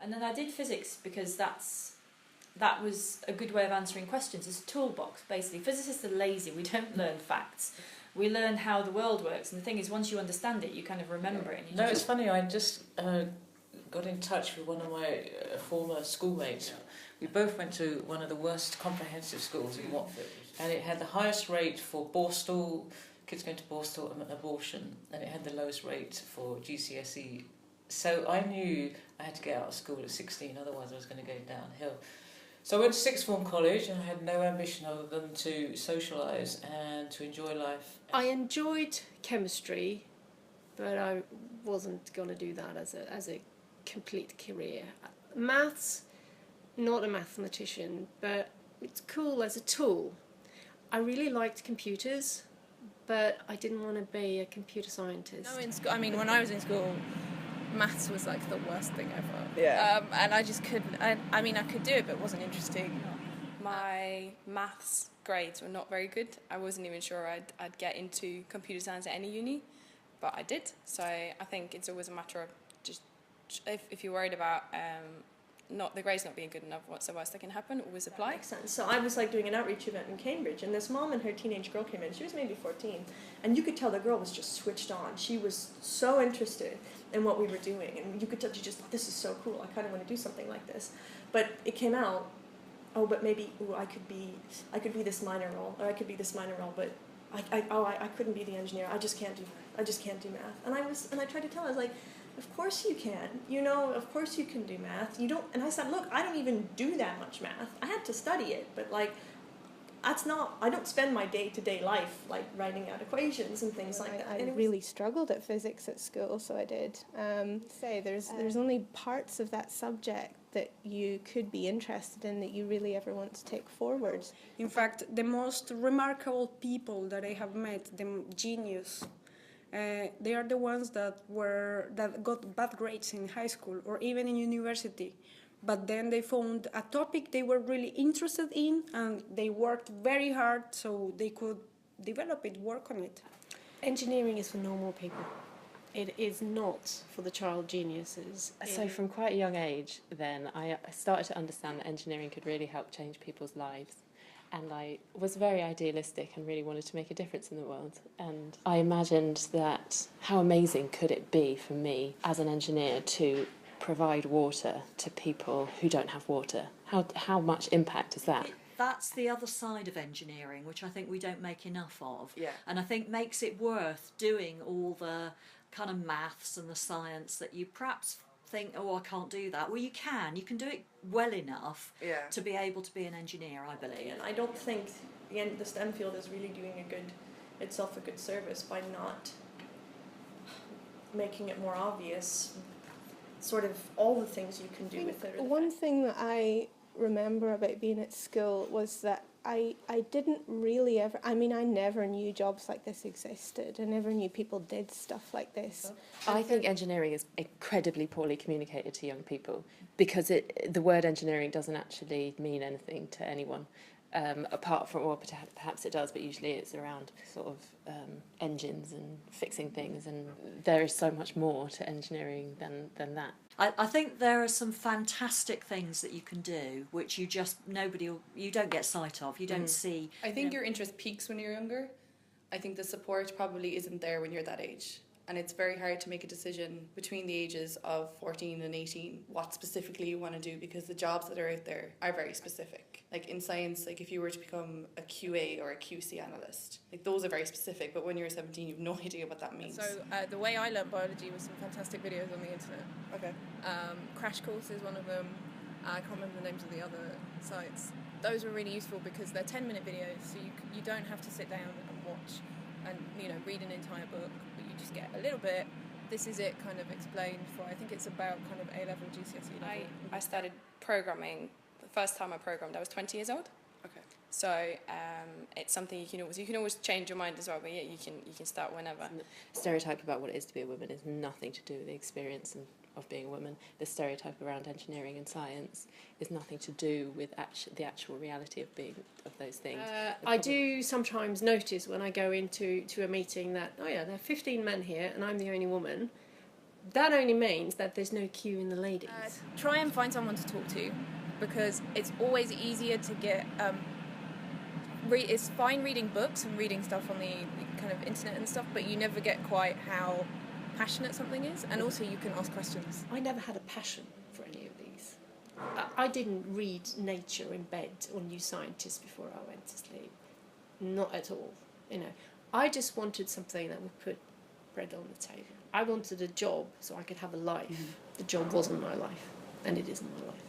And then I did physics because that was a good way of answering questions. It's a toolbox, basically. Physicists are lazy. We don't learn facts. We learn how the world works. And the thing is, once you understand it, you kind of remember it. And it's funny. I just got in touch with one of my former schoolmates. We both went to one of the worst comprehensive schools in Watford. And it had the highest rate for Borstal, kids going to Borstal, abortion. And it had the lowest rate for GCSE. So I knew I had to get out of school at 16, otherwise I was going to go downhill. So I went to sixth form college and I had no ambition other than to socialise and to enjoy life. I enjoyed chemistry, but I wasn't going to do that as a complete career. Maths, not a mathematician, but it's cool as a tool. I really liked computers, but I didn't want to be a computer scientist. No, in school, I mean, when I was in school, maths was like the worst thing ever. Yeah. And I just couldn't. I mean, I could do it, but it wasn't interesting. My maths grades were not very good. I wasn't even sure I'd get into computer science at any uni, but I did. So I think it's always a matter of just if you're worried about not the grades not being good enough, what's the worst that can happen? Always apply. That makes sense. So I was like doing an outreach event in Cambridge, and this mom and her teenage girl came in. She was maybe 14, and you could tell the girl was just switched on. She was so interested in what we were doing, and you could tell she just thought, this is so cool. I kind of want to do something like this. But it came out, oh, but maybe I could be this minor role, or I could be this minor role, but I couldn't be the engineer. I just can't do math. And I tried to tell her, I was like, of course you can. Of course you can do math. You don't. And I said, look, I don't even do that much math. I had to study it, but I don't spend my day-to-day life like writing out equations and things like that. I really struggled at physics at school, so I did. There's only parts of that subject that you could be interested in that you really ever want to take forward. In fact, the most remarkable people that I have met, the genius, they are the ones that got bad grades in high school or even in university. But then they found a topic they were really interested in, and they worked very hard so they could develop it, work on it. Engineering is for normal people. It is not for the child geniuses. So from quite a young age then, I started to understand that engineering could really help change people's lives. And I was very idealistic and really wanted to make a difference in the world. And I imagined that how amazing could it be for me as an engineer to provide water to people who don't have water. How much impact is that? That's the other side of engineering, which I think we don't make enough of. Yeah. And I think makes it worth doing all the kind of maths and the science that you perhaps think, oh, I can't do that. Well, you can do it well enough to be able to be an engineer, I believe. And I don't think the STEM field is really doing itself a good service by not making it more obvious, sort of all the things you can do with it. One thing that I remember about being at school was that I didn't really ever, I never knew jobs like this existed. I never knew people did stuff like this. I think engineering is incredibly poorly communicated to young people because the word engineering doesn't actually mean anything to anyone. Apart from, or perhaps it does, but usually it's around sort of engines and fixing things, and there is so much more to engineering than that. I think there are some fantastic things that you can do, which you don't get sight of, you don't see. I think your interest peaks when you're younger. I think the support probably isn't there when you're that age. And it's very hard to make a decision between the ages of 14 and 18 what specifically you want to do, because the jobs that are out there are very specific. Like in science, like if you were to become a QA or a QC analyst, like those are very specific, but when you're 17 you have no idea what that means. So the way I learned biology was some fantastic videos on the internet. Okay. Crash Course is one of them. I can't remember the names of the other sites. Those were really useful because they're 10-minute videos, so you don't have to sit down and watch and read an entire book, but you just get a little bit. This is it kind of explained for, I think it's about kind of A-level GCSE level. I started programming, the first time I programmed I was 20 years old. Okay. So it's something you can always change your mind as well, but yeah, you can start whenever. The stereotype about what it is to be a woman is nothing to do with the experience of being a woman. The stereotype around engineering and science is nothing to do with the actual reality of those things. I do sometimes notice when I go into a meeting that, there are 15 men here and I'm the only woman, that only means that there's no queue in the ladies. Try and find someone to talk to, because it's always easier to get... it's fine reading books and reading stuff on the kind of internet and stuff, but you never get quite how passionate something is, and also you can ask questions. I never had a passion for any of these. I didn't read Nature in bed or New Scientist before I went to sleep. Not at all. You know, I just wanted something that would put bread on the table. I wanted a job so I could have a life. The job wasn't my life, and it isn't my life.